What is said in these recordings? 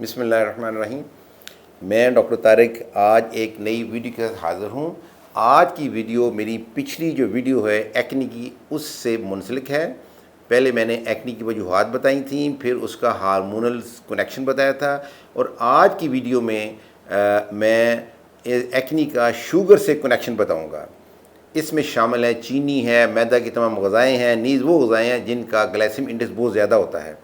بسم اللہ الرحمن الرحیم۔ میں ڈاکٹر طارق آج ایک نئی ویڈیو کے ساتھ حاضر ہوں۔ آج کی ویڈیو میری پچھلی جو ویڈیو ہے ایکنی کی اس سے منسلک ہے۔ پہلے میں نے ایکنی کی وجوہات بتائی تھیں، پھر اس کا ہارمونل کنیکشن بتایا تھا، اور آج کی ویڈیو میں میں ایکنی کا شوگر سے کنیکشن بتاؤں گا۔ اس میں شامل ہے چینی ہے، میدا کی تمام غذائیں ہیں، نیز وہ غذائیں ہیں جن کا گلائسیمک انڈیکس بہت زیادہ ہوتا ہے۔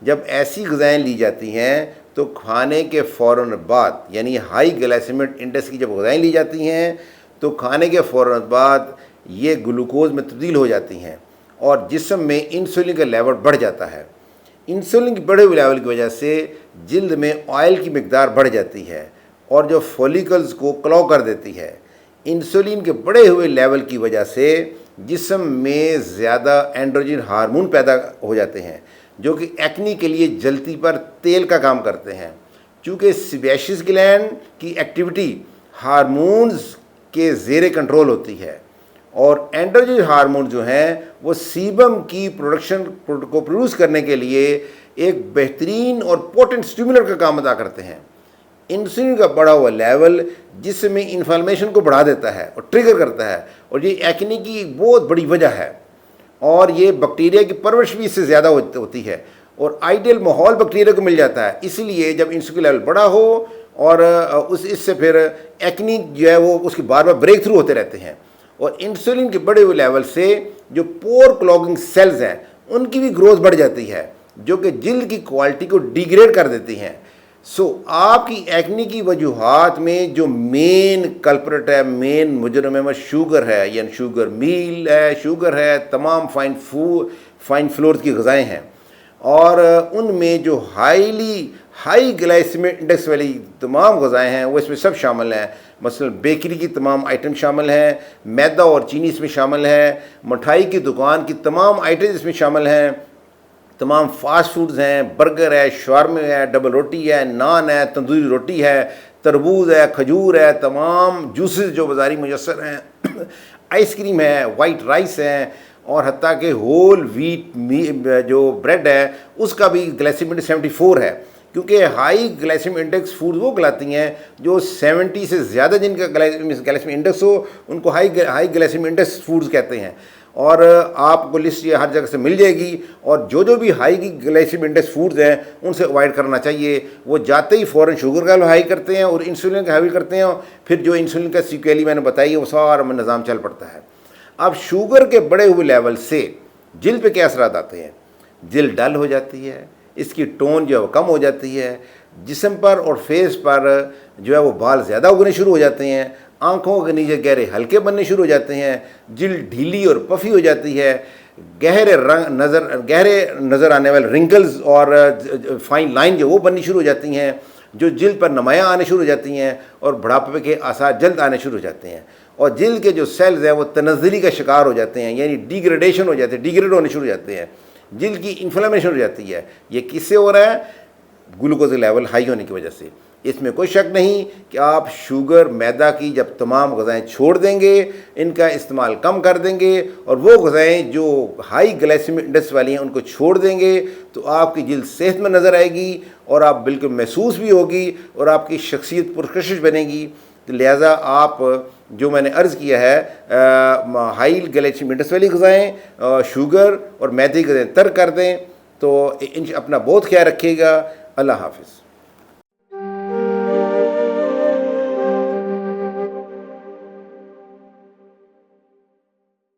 جب ایسی غذائیں لی جاتی ہیں تو کھانے کے فوراً بعد، یعنی ہائی گلائسیمک انڈیکس کی جب غذائیں لی جاتی ہیں تو کھانے کے فوراً بعد یہ گلوکوز میں تبدیل ہو جاتی ہیں اور جسم میں انسولین کا لیول بڑھ جاتا ہے۔ انسولین کی بڑھے ہوئے لیول کی وجہ سے جلد میں آئل کی مقدار بڑھ جاتی ہے اور جو فولیکلز کو کلو کر دیتی ہے۔ انسولین کے بڑھے ہوئے لیول کی وجہ سے جسم میں زیادہ اینڈروجن ہارمون پیدا ہو جاتے ہیں جو کہ ایکنی کے لیے جلتی پر تیل کا کام کرتے ہیں۔ چونکہ سیبیشس گلینڈ کی ایکٹیویٹی ہارمونز کے زیر کنٹرول ہوتی ہے اور اینڈروجن ہارمون جو ہیں وہ سیبم کی پروڈکشن کو پروڈیوس کرنے کے لیے ایک بہترین اور پوٹنٹ اسٹیمولر کا کام ادا کرتے ہیں۔ انسولین کا بڑھا ہوا لیول جسم میں انفلمیشن کو بڑھا دیتا ہے اور ٹریگر کرتا ہے، اور یہ ایکنی کی بہت بڑی وجہ ہے، اور یہ بیکٹیریا کی پرورش بھی اس سے زیادہ ہوتی ہے اور آئیڈیل ماحول بیکٹیریا کو مل جاتا ہے۔ اس لیے جب انسولین لیول بڑا ہو اور اس سے پھر ایکنی جو ہے وہ اس کے بار بار بریک تھرو ہوتے رہتے ہیں، اور انسولین کے بڑے ہوئے لیول سے جو پور کلاگنگ سیلز ہیں ان کی بھی گروتھ بڑھ جاتی ہے جو کہ جلد کی کوالٹی کو ڈیگریڈ کر دیتی ہیں۔ آپ کی ایکنی کی وجوہات میں جو مین کلپریٹ ہے، مین مجرم ہے، وہ شوگر ہے، یعنی شوگر میل ہے، شوگر ہے، تمام فائن فلور کی غذائیں ہیں، اور ان میں جو ہائی گلائسیمک انڈیکس والی تمام غذائیں ہیں وہ اس میں سب شامل ہیں۔ مثلا بیکری کی تمام آئٹم شامل ہیں، میدا اور چینی اس میں شامل ہے، مٹھائی کی دکان کی تمام آئٹم اس میں شامل ہیں، تمام فاسٹ فوڈز ہیں، برگر ہے، شاورما ہے، ڈبل روٹی ہے، نان ہے، تندوری روٹی ہے، تربوز ہے، کھجور ہے، تمام جوسز جو بازاری میسر ہیں، آئس کریم ہے، وائٹ رائس ہے، اور حتیٰ کہ ہول ویٹ جو بریڈ ہے اس کا بھی گلائسیمک انڈیکس 74 ہے، کیونکہ ہائی گلائسیمک انڈیکس فوڈ وہ کھلاتی ہیں جو 70 سے زیادہ جن کا گلائسیمک انڈیکس ہو ان کو ہائی گلائسیمک انڈیکس فوڈز کہتے ہیں، اور آپ کو لسٹ یہ ہر جگہ سے مل جائے گی۔ اور جو بھی ہائی گلائسیمک انڈیکس فوڈز ہیں ان سے اوائڈ کرنا چاہیے۔ وہ جاتے ہی فوراً شوگر کا ہائی کرتے ہیں اور انسولین کا ہائی کرتے ہیں، پھر جو انسولین کا سیکویلی میں نے بتائی ہے وہ سارا نظام چل پڑتا ہے۔ اب شوگر کے بڑے ہوئے لیول سے جلد پہ کیا اثرات آتے ہیں؟ جلد ڈل ہو جاتی ہے، اس کی ٹون جو ہے وہ کم ہو جاتی ہے، جسم پر اور فیس پر جو ہے وہ بال زیادہ اگنے شروع ہو جاتے ہیں، آنکھوں کے نیچے گہرے ہلکے بننے شروع ہو جاتے ہیں، جلد ڈھیلی اور پفی ہو جاتی ہے، گہرے نظر آنے والے رنکلز اور فائن لائن جو وہ بننی شروع ہو جاتی ہیں، جو جلد پر نمایاں آنے شروع ہو جاتی ہیں، اور بڑھاپے کے آثار جلد آنے شروع ہو جاتے ہیں، اور جلد کے جو سیلز ہیں وہ تنزلی کا شکار ہو جاتے ہیں، یعنی ڈیگریڈیشن ہو جاتے ہیں، ڈیگریڈ ہونے شروع ہو جاتے ہیں، جلد کی انفلیمیشن ہو جاتی ہے۔ یہ کس سے ہو رہا ہے؟ گلوکوز لیول ہائی ہونے کی وجہ سے۔ اس میں کوئی شک نہیں کہ آپ شوگر میدا کی جب تمام غذائیں چھوڑ دیں گے، ان کا استعمال کم کر دیں گے اور وہ غذائیں جو ہائی گلائسیمک انڈیکس والی ہیں ان کو چھوڑ دیں گے تو آپ کی جلد صحت مند نظر آئے گی اور آپ بالکل محسوس بھی ہوگی اور آپ کی شخصیت پرکشش بنے گی۔ لہٰذا آپ جو میں نے عرض کیا ہے ہائی گلائسیمک انڈیکس والی غذائیں، شوگر اور میدے کی غذائیں ترک کر دیں۔ تو اپنا بہت خیال رکھیے گا۔ اللہ حافظ۔